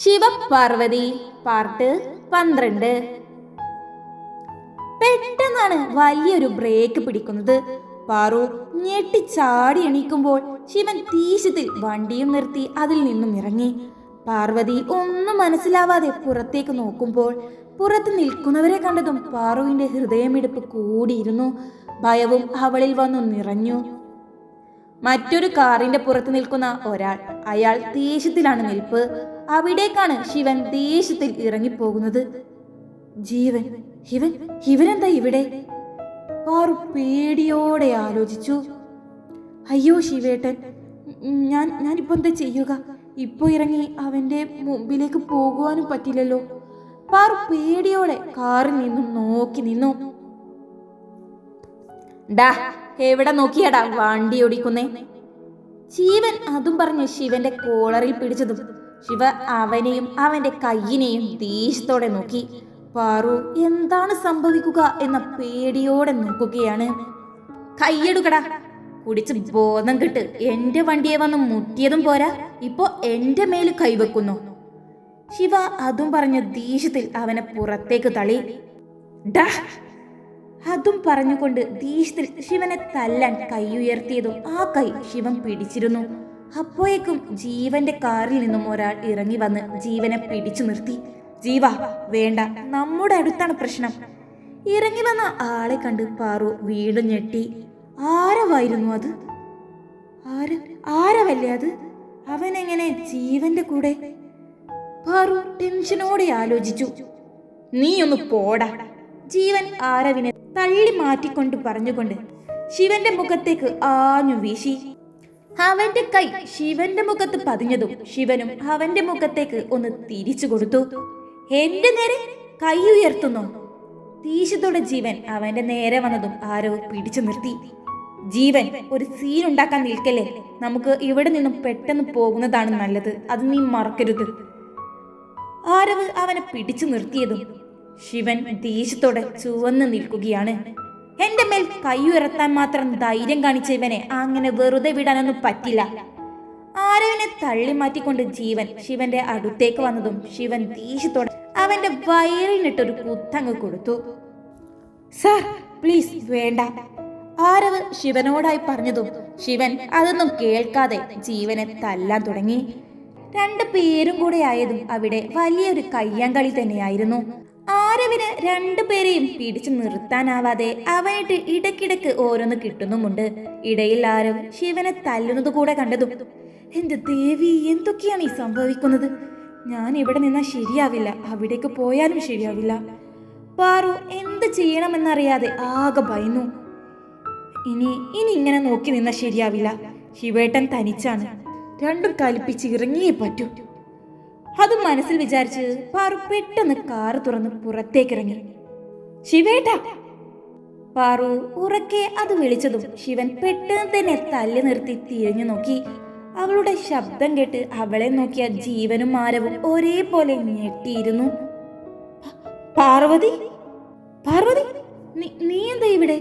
Shivaparvathi part 12. പെട്ടെന്നാണ് വലിയൊരു break പിടിക്കുന്നത്. പാറു ഞെട്ടിച്ചാടി എണീക്കുമ്പോൾ ശിവൻ ദേഷ്യത്തിൽ വണ്ടിയും നിർത്തി അതിൽ നിന്നും ഇറങ്ങി. പാർവതി ഒന്നും മനസ്സിലാവാതെ പുറത്തേക്ക് നോക്കുമ്പോൾ പുറത്ത് നിൽക്കുന്നവരെ കണ്ടതും പാറുവിന്റെ ഹൃദയമിടിപ്പ് കൂടിയിരുന്നു. ഭയവും അവളിൽ വന്നു നിറഞ്ഞു. മറ്റൊരു കാറിന്റെ പുറത്ത് നിൽക്കുന്ന ഒരാൾ, അയാൾ ദേഷ്യത്തിലാണ് നിൽപ്പ്. അവിടേക്കാണ് ശിവൻ ദേഷ്യത്തിൽ ഇറങ്ങിപ്പോകുന്നത്. ജീവൻ, ഇവനെന്താ ഇവിടെ? പേടിയോടെ ആലോചിച്ചു. അയ്യോ ശിവേട്ടൻ, ഞാനിപ്പോ എന്താ ചെയ്യുക? ഇപ്പൊ ഇറങ്ങി അവന്റെ മുമ്പിലേക്ക് പോകുവാനും പറ്റില്ലല്ലോ. പേടിയോടെ കാറിൽ നിന്നും നോക്കി നിന്നു. ഡാ, എവിടെ നോക്കിയാടാ വണ്ടി ഓടിക്കുന്നേ? ജീവൻ അതും പറഞ്ഞ് ശിവന്റെ കോളറിൽ പിടിച്ചതും ശിവ അവനെയും അവന്റെ കയ്യിനെയും ദേഷ്യത്തോടെ നോക്കി. പാറു എന്താണ് സംഭവിക്കുക എന്ന പേടിയോടെ നോക്കുകയാണ്. കയ്യെടുക്കടാ, കുടിച്ച് ബോധം കിട്ട്. എന്റെ വണ്ടിയെ വന്ന് മുട്ടിയതും പോരാ, ഇപ്പൊ എന്റെ മേൽ കൈവെക്കുന്നു. ശിവ അതും പറഞ്ഞ ദേഷ്യത്തിൽ അവനെ പുറത്തേക്ക് തള്ളി. ഡാ, അതും പറഞ്ഞുകൊണ്ട് ദേഷ്യത്തിൽ ശിവനെ തല്ലാൻ കൈ ഉയർത്തിയതും ആ കൈ ശിവൻ പിടിച്ചിരുന്നു. അപ്പോഴേക്കും ജീവന്റെ കാറിൽ നിന്നും ഒരാൾ ഇറങ്ങി വന്ന് ജീവനെ പിടിച്ചു നിർത്തി. ജീവ, വേണ്ട, നമ്മുടെ അടുത്താണ് പ്രശ്നം. ഇറങ്ങി വന്ന ആളെ കണ്ട് പാറു വീണ്ടും ഞെട്ടി. ആരവായിരുന്നു അത്? ആരവല്ലേ അത്? അവനെങ്ങനെ ജീവന്റെ കൂടെ? പാറു ടെൻഷനോടെ ആലോചിച്ചു. നീ ഒന്ന് പോടാ, ജീവൻ ആരവിനെ തള്ളി മാറ്റിക്കൊണ്ട് പറഞ്ഞുകൊണ്ട് ശിവന്റെ മുഖത്തേക്ക് ആഞ്ഞു വീശി. അവന്റെ കൈ ശിവന്റെ മുഖത്ത് പതിഞ്ഞതും ശിവനും അവന്റെ മുഖത്തേക്ക് ഒന്ന് തിരിച്ചു കൊടുത്തു. എന്റെ നേരെ കൈ ഉയർത്തുന്നു. ദേഷ്യത്തോടെ ജീവൻ അവന്റെ നേരെ വന്നതും ആരോ പിടിച്ചു നിർത്തി. ജീവൻ, ഒരു സീൻ ഉണ്ടാക്കാൻ നിൽക്കല്ലേ. നമുക്ക് ഇവിടെ നിന്നും പെട്ടെന്ന് പോകുന്നതാണ് നല്ലത്, അത് നീ മറക്കരുത്. ആരവ് അവനെ പിടിച്ചു നിർത്തിയതും ശിവൻ ദേഷ്യത്തോടെ ചുവന്ന് നിൽക്കുകയാണ്. എന്റെ മേൽ കൈ ഉയർത്താൻ മാത്രം ധൈര്യം കാണിച്ച ഇവനെ അങ്ങനെ വെറുതെ വിടാനൊന്നും പറ്റില്ല. ആരവിനെ തള്ളി മാറ്റിക്കൊണ്ട് ജീവൻ ശിവന്റെ അടുത്തേക്ക് വന്നതും ശിവൻ ദേഷ്യത്തോടെ അവന്റെ വയറിനിട്ടൊരു കുത്തങ്ങ് കൊടുത്തു. സാർ, പ്ലീസ് വേണ്ട, ആരവ് ശിവനോടായി പറഞ്ഞതും ശിവൻ അതൊന്നും കേൾക്കാതെ ജീവനെ തല്ലാൻ തുടങ്ങി. രണ്ടു പേരും കൂടെ ആയതും അവിടെ വലിയൊരു കയ്യാങ്കളി തന്നെയായിരുന്നു. ആരവിന് രണ്ടുപേരെയും പിടിച്ചു നിർത്താനാവാതെ അവനായിട്ട് ഇടയ്ക്കിടയ്ക്ക് ഓരോന്ന് കിട്ടുന്നുമുണ്ട്. ഇടയിൽ ആരവ് ശിവനെ തല്ലുന്നത് കൂടെ കണ്ടതും എന്റെ ദേവി, എന്തൊക്കെയാണ് ഈ സംഭവിക്കുന്നത്? ഞാൻ ഇവിടെ നിന്നാൽ ശരിയാവില്ല, അവിടേക്ക് പോയാലും ശരിയാവില്ല. പാറു എന്ത് ചെയ്യണമെന്നറിയാതെ ആകെ ഭയന്നു. ഇനി ഇങ്ങനെ നോക്കി നിന്നാൽ ശരിയാവില്ല. ശിവേട്ടൻ തനിച്ചാണ്, രണ്ടും കൽപ്പിച്ച് ഇറങ്ങിയേ പറ്റൂ. അത് മനസ്സിൽ വിചാരിച്ച് പാറു പെട്ടെന്ന് കാറ് തുറന്ന് പുറത്തേക്കിറങ്ങി. ശിവേട്ട! പാറു ഉറക്കെ അത് വിളിച്ചതും ശിവൻ പെട്ടെന്ന് തന്നെ തല്ലി നിർത്തി തിരിഞ്ഞു നോക്കി. അവളുടെ ശബ്ദം കേട്ട് അവളെ നോക്കിയ ജീവനും ആരവും ഒരേപോലെ ഞെട്ടിയിരുന്നു. പാർവതി, പാർവതി, നീ എന്താ ഇവിടെ?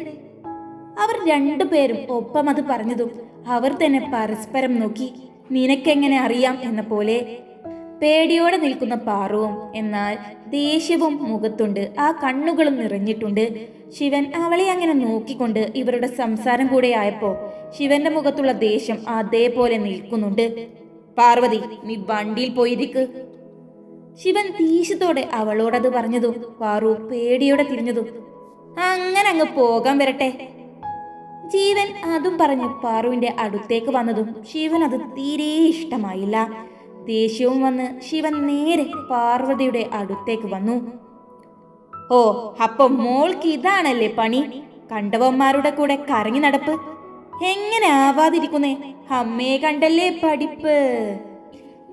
അവർ രണ്ടുപേരും ഒപ്പം അത് പറഞ്ഞതും അവർ തന്നെ പരസ്പരം നോക്കി. നിനക്കെങ്ങനെ അറിയാം എന്ന പോലെ പേടിയോടെ നിൽക്കുന്ന പാറുവും എന്നാൽ ദേഷ്യവും മുഖത്തുണ്ട്. ആ കണ്ണുകളും നിറഞ്ഞിട്ടുണ്ട്. ശിവൻ അവളെ അങ്ങനെ നോക്കിക്കൊണ്ട് ഇവരുടെ സംസാരം കൂടെ ആയപ്പോ ശിവന്റെ മുഖത്തുള്ള ദേഷ്യം അതേപോലെ നിൽക്കുന്നുണ്ട്. പാർവതി, നീ വണ്ടിയിൽ പോയിരിക്ക്. ശിവൻ ദേഷ്യത്തോടെ അവളോടത് പറഞ്ഞതും പാറു പേടിയോടെ തിരിഞ്ഞതും അങ്ങനെ അങ്ങ് പോകാൻ വരട്ടെ. ജീവൻ അതും പറഞ്ഞ് പാറുവിന്റെ അടുത്തേക്ക് വന്നതും ശിവൻ അത് തീരെ ഇഷ്ടമായില്ല. ദേഷ്യവും വന്ന് ശിവൻ നേരെ പാർവതിയുടെ അടുത്തേക്ക് വന്നു. ഓ, അപ്പൊ മോൾക്ക് ഇതാണല്ലേ പണി? കണ്ടവന്മാരുടെ കൂടെ കറങ്ങി നടപ്പ്. എങ്ങനെ ആവാതിരിക്കുന്നേ? അമ്മയെ കണ്ടല്ലേ പഠിപ്പ്.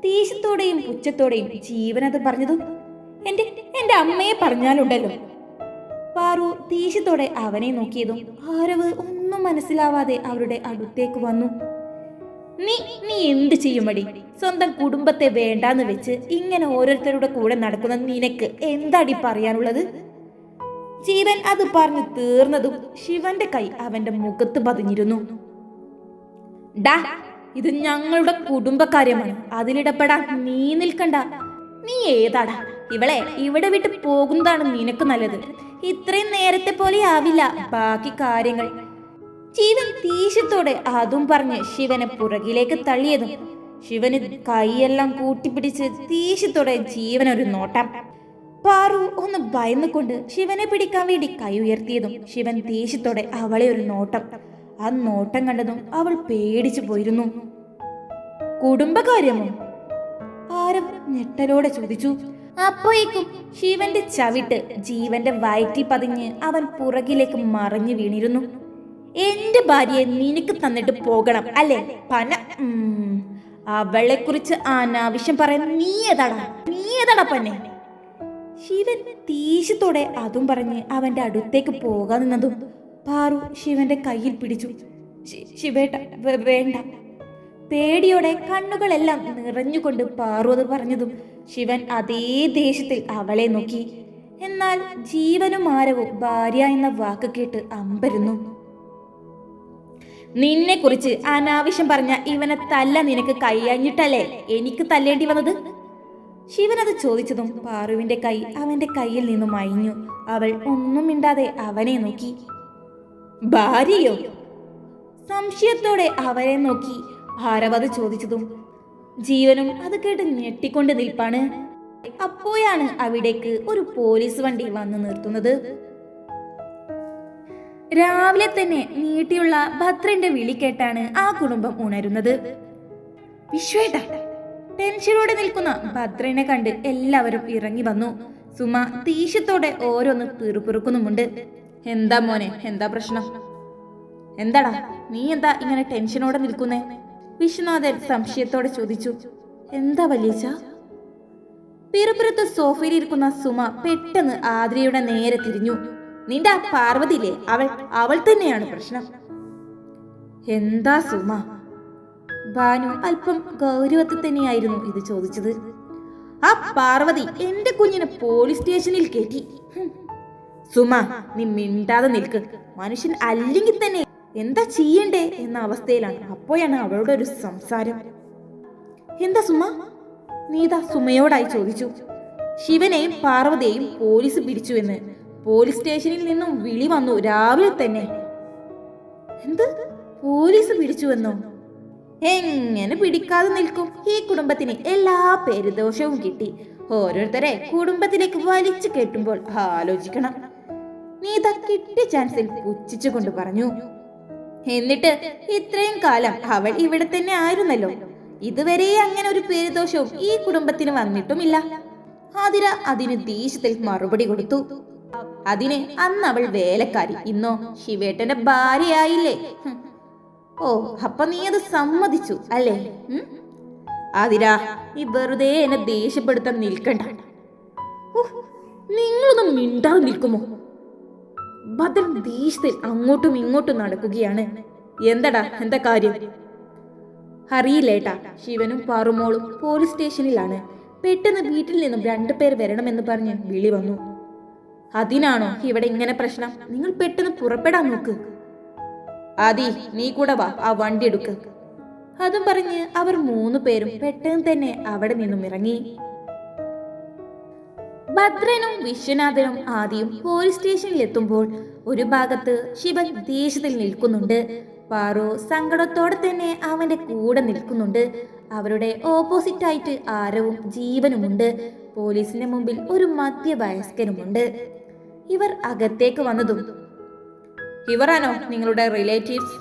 ദേഷ്യത്തോടെയും പുച്ഛത്തോടെയും ജീവൻ അത് പറഞ്ഞതും എന്റെ അമ്മയെ പറഞ്ഞാലുണ്ടല്ലോ. പാറു ദേഷ്യത്തോടെ അവനെ നോക്കിയതും ആരവ് ഒന്നും മനസ്സിലാവാതെ അവരുടെ അടുത്തേക്ക് വന്നു. നീ എന്ത് ചെയ്യുമടി? സ്വന്തം കുടുംബത്തെ വേണ്ടാന്ന് വെച്ച് ഇങ്ങനെ ഓരോരുത്തരുടെ കൂടെ നടക്കുന്ന നിനക്ക് എന്താടി പറയാനുള്ളത്? ജീവൻ അത് പറഞ്ഞു തീർന്നതും ശിവന്റെ കൈ അവന്റെ മുഖത്ത് പതിഞ്ഞിരുന്നു. ഡാ, ഇത് ഞങ്ങളുടെ കുടുംബകാര്യമാണ്, അതിലിടപെടാൻ നീ നിൽക്കണ്ട. നീ ഏതാടാ? ഇവളെ ഇവിടെ വിട്ട് പോകുന്നതാണ് നിനക്ക് നല്ലത്. ഇത്രയും നേരത്തെ പോലെ ആവില്ല ബാക്കി കാര്യങ്ങൾ. ജീവൻ ദേഷ്യത്തോടെ അതും പറഞ്ഞ് ശിവനെ പുറകിലേക്ക് തള്ളിയതും ശിവന് കൈയെല്ലാം കൂട്ടിപ്പിടിച്ച് ദേഷ്യത്തോടെ ജീവനൊരു നോട്ടം. പാറു ഒന്ന് ഭയന്നുകൊണ്ട് ശിവനെ പിടിക്കാൻ വേണ്ടി കൈ ഉയർത്തിയതും ശിവൻ ദേഷ്യത്തോടെ അവളെ ഒരു നോട്ടം. ആ നോട്ടം കണ്ടതും അവൾ പേടിച്ചു പോയിരുന്നു. കുടുംബകാര്യമോ? ആരവ് ഞെട്ടലോടെ ചോദിച്ചു. അപ്പോഴേക്കും ശിവന്റെ ചവിട്ട് ജീവന്റെ വയറ്റിൽ പതിഞ്ഞ് അവൻ പുറകിലേക്ക് മറിഞ്ഞു വീണിരുന്നു. എന്റെ ഭാര്യയെ നിനക്ക് തന്നിട്ട് പോകണം അല്ലേ പന? അവളെ കുറിച്ച് അനാവശ്യം പറയാൻ നീ ഏതാടാ പന്നെ? ശിവൻ ദേഷ്യത്തോടെ അതും പറഞ്ഞ് അവന്റെ അടുത്തേക്ക് പോകാൻ നിന്നതും പാറു ശിവന്റെ കയ്യിൽ പിടിച്ചു. ശിവേട്ട വേണ്ട. പേടിയോടെ കണ്ണുകളെല്ലാം നിറഞ്ഞുകൊണ്ട് പാറു അത് പറഞ്ഞതും ശിവൻ അതേ ദേഷ്യത്തിൽ അവളെ നോക്കി. എന്നാൽ ജീവനും ആരവും ഭാര്യ എന്ന വാക്ക് കേട്ട് അമ്പരുന്നു. നിന്നെ കുറിച്ച് അനാവശ്യം പറഞ്ഞ ഇവനെ തല്ല നിനക്ക് കൈയഞ്ഞിട്ടല്ലേ എനിക്ക് തല്ലേണ്ടി വന്നത്? ശിവൻ അത് ചോദിച്ചതും പാറുവിന്റെ കൈ അവന്റെ കയ്യിൽ നിന്നും അയഞ്ഞു. അവൾ ഒന്നും മിണ്ടാതെ അവനെ നോക്കി. ഭാര്യയോ? സംശയത്തോടെ അവരെ നോക്കി ഭാരവത് ചോദിച്ചതും ജീവനും അത് കേട്ട് ഞെട്ടിക്കൊണ്ട് നിൽപ്പാണ്. അപ്പോഴാണ് അവിടേക്ക് ഒരു പോലീസ് വണ്ടി വന്നു നിർത്തുന്നത്. രാവിലെ തന്നെ നീട്ടിയുള്ള ഭദ്രന്റെ വിളി കേട്ടാണ് ആ കുടുംബം ഉണരുന്നത്. വിശ്വേട്ട! ടെൻഷനോടെ നിൽക്കുന്ന ഭദ്രനെ കണ്ട് എല്ലാവരും ഇറങ്ങി വന്നു. സുമ ദേഷ്യത്തോടെ ഓരോന്ന് പിറുപിറുക്കുന്നുമുണ്ട്. എന്താ മോനെ, എന്താ പ്രശ്നം? എന്താടാ നീ എന്താ ഇങ്ങനെ ടെൻഷനോടെ നിൽക്കുന്നേ? വിശ്വനാഥൻ സംശയത്തോടെ ചോദിച്ചു. എന്താ വല്യച്ഛ? പിറുപിറുത്ത് സോഫയിലിരിക്കുന്ന സുമ പെട്ടെന്ന് ആദ്രയുടെ നേരെ തിരിഞ്ഞു. നിന്റെ ആ പാർവതിയില്ലേ, അവൾ തന്നെയാണ് പ്രശ്നം. എന്താ സുമ? ഭാനു അല്പം ഗൗരവത്തിൽ തന്നെയായിരുന്നു ഇത് ചോദിച്ചത്. ആ പാർവതി എന്റെ കുഞ്ഞിനെ പോലീസ് സ്റ്റേഷനിൽ കയറ്റി. സുമ നീ മിണ്ടാതെ നിൽക്ക്. മനുഷ്യൻ അല്ലെങ്കിൽ തന്നെ എന്താ ചെയ്യണ്ടേ എന്ന അവസ്ഥയിലാണ്. അപ്പോഴാണ് അവളുടെ ഒരു സംസാരം. എന്താ സുമ? നീതാ സുമയോടായി ചോദിച്ചു. ശിവനെയും പാർവതിയെയും പോലീസ് പിടിച്ചുവെന്ന് പോലീസ് സ്റ്റേഷനിൽ നിന്നും വിളി വന്നു രാവിലെ തന്നെ. എന്ത്? പോലീസ് പിടിച്ചുവെന്നോ? എങ്ങനെ പിടിക്കാതെ നിൽക്കും? ഈ കുടുംബത്തിന് എല്ലാ പേരുദോഷവും കിട്ടി. ഓരോരുത്തരെ കുടുംബത്തിലേക്ക് വലിച്ചു കെട്ടുമ്പോൾ ആലോചിക്കണം. നീത കിട്ടിയ ചാൻസിൽ പുച്ഛിച്ചുകൊണ്ട് പറഞ്ഞു. എന്നിട്ട് ഇത്രയും കാലം അവൾ ഇവിടെ തന്നെ ആയിരുന്നല്ലോ. ഇതുവരെ അങ്ങനെ ഒരു പേരുദോഷവും ഈ കുടുംബത്തിന് വന്നിട്ടുമില്ല. ആതിര അതിന് ദേഷ്യത്തിൽ മറുപടി കൊടുത്തു. അതിന് അന്ന് അവൾ വേലക്കാരി, ഇന്നോ ശിവേട്ടന്റെ ഭാര്യയായില്ലേ? ഓ, അപ്പൊ നീ അത് സമ്മതിച്ചു അല്ലേ? ആതിര, നീ വെറുതെ എന്നെ ദേഷ്യപ്പെടുത്താൻ നിൽക്കണ്ട. നിങ്ങളൊന്നും മിണ്ടാതെ നിൽക്കുമോ? ഭദ്രൻ ദേഷ്യത്തിൽ അങ്ങോട്ടും ഇങ്ങോട്ടും നടക്കുകയാണ്. എന്താ കാര്യം? അറിയില്ലേട്ടാ, ശിവനും പാറുമോളും പോലീസ് സ്റ്റേഷനിലാണ്. പെട്ടെന്ന് വീട്ടിൽ നിന്നും 2 പേർ വരണമെന്ന് പറഞ്ഞ് വിളി വന്നു. അതിനാണോ ഇവിടെ ഇങ്ങനെ പ്രശ്നം? നിങ്ങൾ പെട്ടെന്ന് പുറപ്പെടാൻ നോക്ക്. ആദി, നീ കൂടെ വാ, ആ വണ്ടി എടുക്ക്. അതും പറഞ്ഞ് അവർ 3 പേരും പെട്ടെന്ന് തന്നെ അവിടെ നിന്നും ഇറങ്ങി. ഭദ്രനും വിശ്വനാഥനും ആദിയും പോലീസ് സ്റ്റേഷനിൽ എത്തുമ്പോൾ ഒരു ഭാഗത്ത് ശിവൻ ദേഷ്യത്തിൽ നിൽക്കുന്നുണ്ട്. പാറു സങ്കടത്തോടെ തന്നെ അവന്റെ കൂടെ നിൽക്കുന്നുണ്ട്. അവരുടെ ഓപ്പോസിറ്റ് ആയിട്ട് ആരവും ജീവനുമുണ്ട്. പോലീസിന്റെ മുമ്പിൽ ഒരു മധ്യവയസ്കനുമുണ്ട്. ഇവർ അകത്തേക്ക് വന്നതും ഇവരാണോ നിങ്ങളുടെ റിലേറ്റീവ്സ്?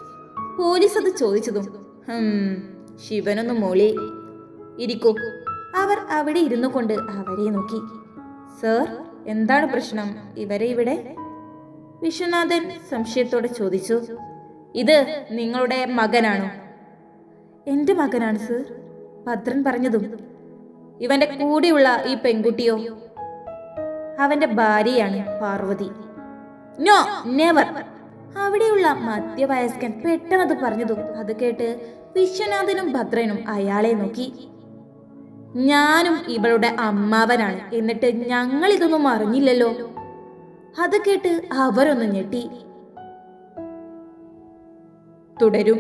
പോലീസ് അത് ചോദിച്ചതും ശിവനൊന്ന് മോളി ഇരിക്കൂ. അവർ അവിടെ ഇരുന്നു കൊണ്ട് അവരെ നോക്കി. സർ, എന്താണ് പ്രശ്നം? ഇവരെ ഇവിടെ? വിശ്വനാഥൻ സംശയത്തോടെ ചോദിച്ചു. ഇത് നിങ്ങളുടെ മകനാണോ? എന്റെ മകനാണ് സർ, ഭദ്രൻ പറഞ്ഞതും ഇവന്റെ കൂടെയുള്ള ഈ പെൺകുട്ടിയോ? അവന്റെ ഭാര്യയാണ് പാർവതി. No, never. അവിടെയുള്ള മധ്യവയസ്കൻ പെട്ടെന്നത് പറഞ്ഞതും അത് കേട്ട് വിശ്വനാഥനും ഭദ്രനും അയാളെ നോക്കി. ഞാനും ഇവളുടെ അമ്മാവനാണ്, എന്നിട്ട് ഞങ്ങൾ ഇതൊന്നും അറിഞ്ഞില്ലല്ലോ. അത് കേട്ട് അവരൊന്ന് ഞെട്ടി. തുടരും.